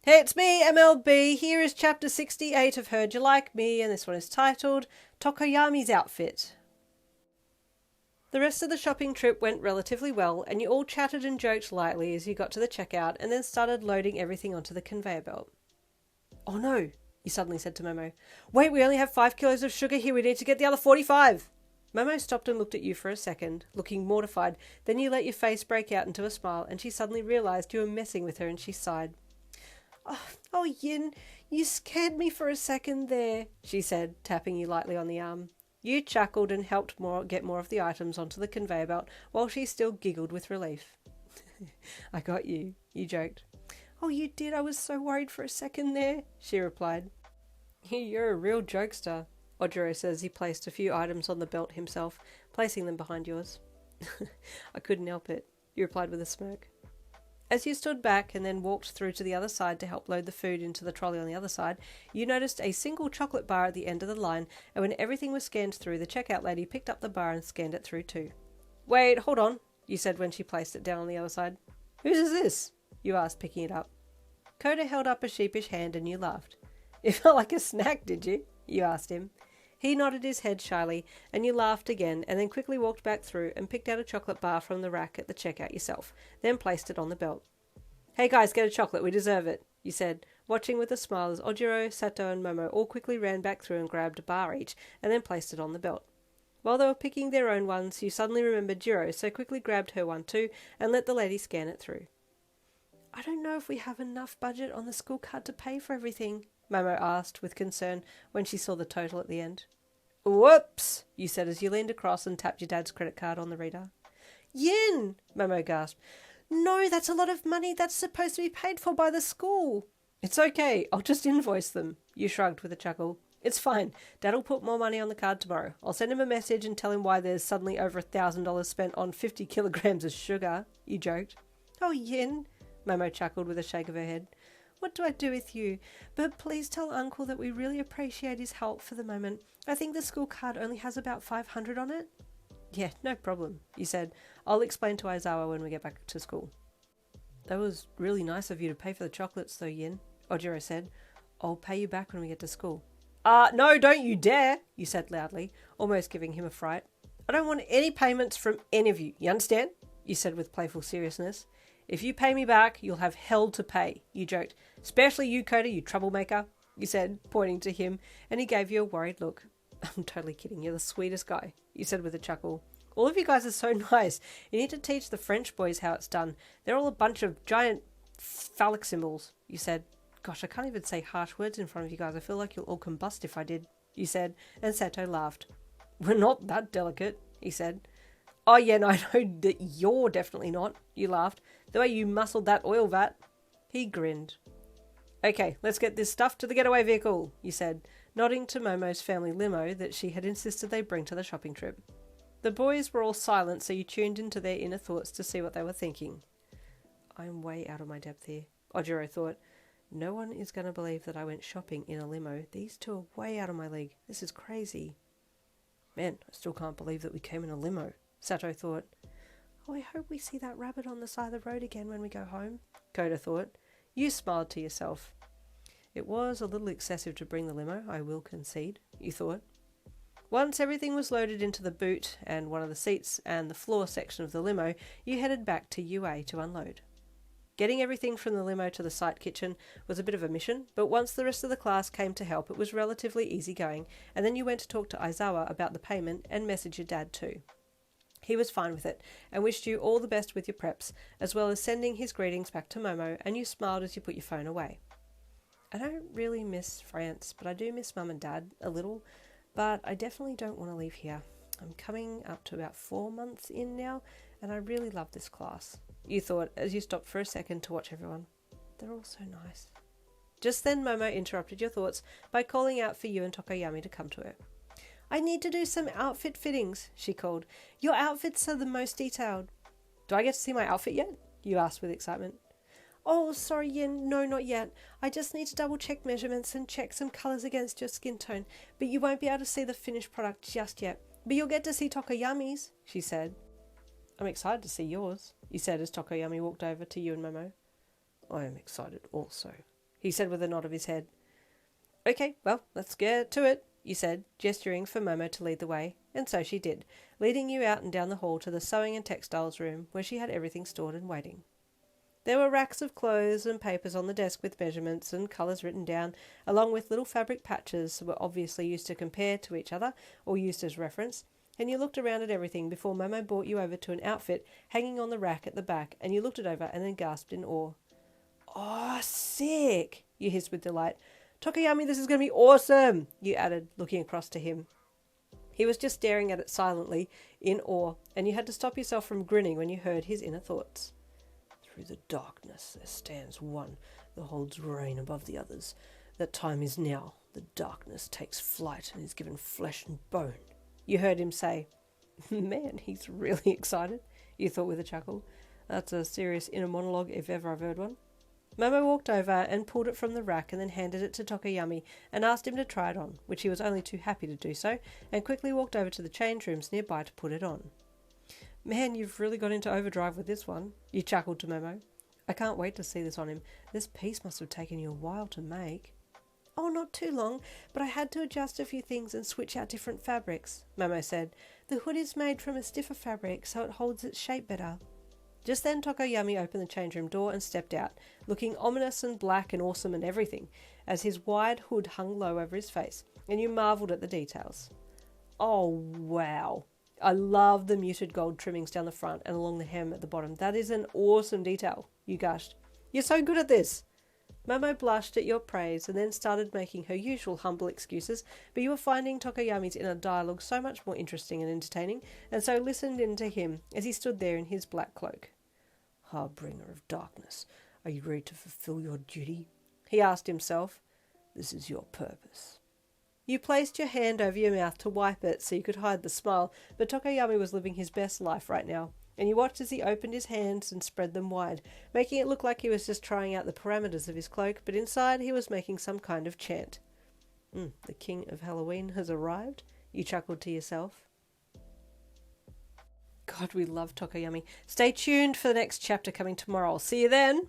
Hey, it's me, MLB. Here is chapter 68 of Heard You Like Me, and this one is titled Tokoyami's Outfit. The rest of the shopping trip went relatively well, and you all chatted and joked lightly as you got to the checkout and then started loading everything onto the conveyor belt. Oh no, you suddenly said to Momo. Wait, we only have 5 kilos of sugar here. We need to get the other 45. Momo stopped and looked at you for a second, looking mortified. Then you let your face break out into a smile, and she suddenly realised you were messing with her, and she sighed. Oh, Yin, you scared me for a second there, she said, tapping you lightly on the arm. You chuckled and helped get more of the items onto the conveyor belt while she still giggled with relief. I got you, you joked. Oh, you did? I was so worried for a second there, she replied. You're a real jokester, Ojiro says. He placed a few items on the belt himself, placing them behind yours. I couldn't help it, you replied with a smirk. As you stood back and then walked through to the other side to help load the food into the trolley on the other side, you noticed a single chocolate bar at the end of the line, and when everything was scanned through, the checkout lady picked up the bar and scanned it through too. Wait, hold on, you said when she placed it down on the other side. Whose is this? You asked, picking it up. Koda held up a sheepish hand and you laughed. It felt like a snack, did you? You asked him. He nodded his head shyly, and you laughed again, and then quickly walked back through and picked out a chocolate bar from the rack at the checkout yourself, then placed it on the belt. Hey guys, get a chocolate, we deserve it, you said, watching with a smile as Ojiro, Sato and Momo all quickly ran back through and grabbed a bar each, and then placed it on the belt. While they were picking their own ones, you suddenly remembered Jirou, so quickly grabbed her one too, and let the lady scan it through. I don't know if we have enough budget on the school card to pay for everything, Momo asked with concern when she saw the total at the end. Whoops, you said as you leaned across and tapped your dad's credit card on the reader. Yin, Momo gasped. No, that's a lot of money. That's supposed to be paid for by the school. It's okay. I'll just invoice them, you shrugged with a chuckle. It's fine. Dad'll put more money on the card tomorrow. I'll send him a message and tell him why there's suddenly over $1,000 spent on 50 kilograms of sugar, you joked. Oh, Yin, Momo chuckled with a shake of her head. What do I do with you? But please tell Uncle that we really appreciate his help for the moment. I think the school card only has about 500 on it. Yeah, no problem, you said. I'll explain to Aizawa when we get back to school. That was really nice of you to pay for the chocolates though, Yin, Ojiro said. I'll pay you back when we get to school. No, don't you dare, you said loudly, almost giving him a fright. I don't want any payments from any of you, you understand? You said with playful seriousness. If you pay me back, you'll have hell to pay, you joked. Especially you, Koda, you troublemaker, you said, pointing to him, and he gave you a worried look. I'm totally kidding, you're the sweetest guy, you said with a chuckle. All of you guys are so nice. You need to teach the French boys how it's done. They're all a bunch of giant phallic symbols, you said. Gosh, I can't even say harsh words in front of you guys. I feel like you'll all combust if I did, you said, and Sato laughed. We're not that delicate, he said. Oh yeah, no, I know that you're definitely not, you laughed. The way you muscled that oil vat. He grinned. Okay, let's get this stuff to the getaway vehicle, you said, nodding to Momo's family limo that she had insisted they bring to the shopping trip. The boys were all silent, so you tuned into their inner thoughts to see what they were thinking. I'm way out of my depth here, Ojiro thought. No one is going to believe that I went shopping in a limo. These two are way out of my league. This is crazy. Man, I still can't believe that we came in a limo, Sato thought. Oh, I hope we see that rabbit on the side of the road again when we go home, Koda thought. You smiled to yourself. It was a little excessive to bring the limo, I will concede, you thought. Once everything was loaded into the boot and one of the seats and the floor section of the limo, you headed back to UA to unload. Getting everything from the limo to the site kitchen was a bit of a mission, but once the rest of the class came to help, it was relatively easy going, and then you went to talk to Aizawa about the payment and message your dad too. He was fine with it and wished you all the best with your preps, as well as sending his greetings back to Momo, and you smiled as you put your phone away. I don't really miss France, but I do miss Mum and Dad a little, but I definitely don't want to leave here. I'm coming up to about 4 months in now, and I really love this class, you thought as you stopped for a second to watch everyone. They're all so nice. Just then Momo interrupted your thoughts by calling out for you and Tokoyami to come to her. I need to do some outfit fittings, she called. Your outfits are the most detailed. Do I get to see my outfit yet? You asked with excitement. Oh, sorry, Yin. No, not yet. I just need to double check measurements and check some colours against your skin tone, but you won't be able to see the finished product just yet. But you'll get to see Tokoyami's, she said. I'm excited to see yours, you said as Tokoyami walked over to you and Momo. I am excited also, he said with a nod of his head. Okay, well, let's get to it, you said, gesturing for Momo to lead the way, and so she did, leading you out and down the hall to the sewing and textiles room, where she had everything stored and waiting. There were racks of clothes and papers on the desk with measurements and colours written down, along with little fabric patches that were obviously used to compare to each other or used as reference, and you looked around at everything before Momo brought you over to an outfit hanging on the rack at the back, and you looked it over and then gasped in awe. Oh, sick, you hissed with delight. Tokoyami, this is going to be awesome, you added, looking across to him. He was just staring at it silently, in awe, and you had to stop yourself from grinning when you heard his inner thoughts. Through the darkness there stands one that holds reign above the others. That time is now. The darkness takes flight and is given flesh and bone, you heard him say. Man, he's really excited, you thought with a chuckle. That's a serious inner monologue if ever I've heard one. Momo walked over and pulled it from the rack and then handed it to Tokoyami and asked him to try it on, which he was only too happy to do so, and quickly walked over to the change rooms nearby to put it on. Man, you've really got into overdrive with this one, you chuckled to Momo. I can't wait to see this on him. This piece must have taken you a while to make. Oh, not too long, but I had to adjust a few things and switch out different fabrics, Momo said. The hood is made from a stiffer fabric, so it holds its shape better. Just then Tokoyami opened the change room door and stepped out, looking ominous and black and awesome and everything, as his wide hood hung low over his face, and you marvelled at the details. Oh, wow. I love the muted gold trimmings down the front and along the hem at the bottom. That is an awesome detail, you gushed. You're so good at this. Momo blushed at your praise and then started making her usual humble excuses, but you were finding Tokoyami's inner dialogue so much more interesting and entertaining, and so listened in to him as he stood there in his black cloak. Harbinger of darkness, are you ready to fulfill your duty? He asked himself. This is your purpose. You placed your hand over your mouth to wipe it so you could hide the smile, but Tokoyami was living his best life right now, and you watched as he opened his hands and spread them wide, making it look like he was just trying out the parameters of his cloak, but inside he was making some kind of chant. The King of Halloween has arrived, you chuckled to yourself. God, we love Tokoyami. Stay tuned for the next chapter coming tomorrow. I'll see you then.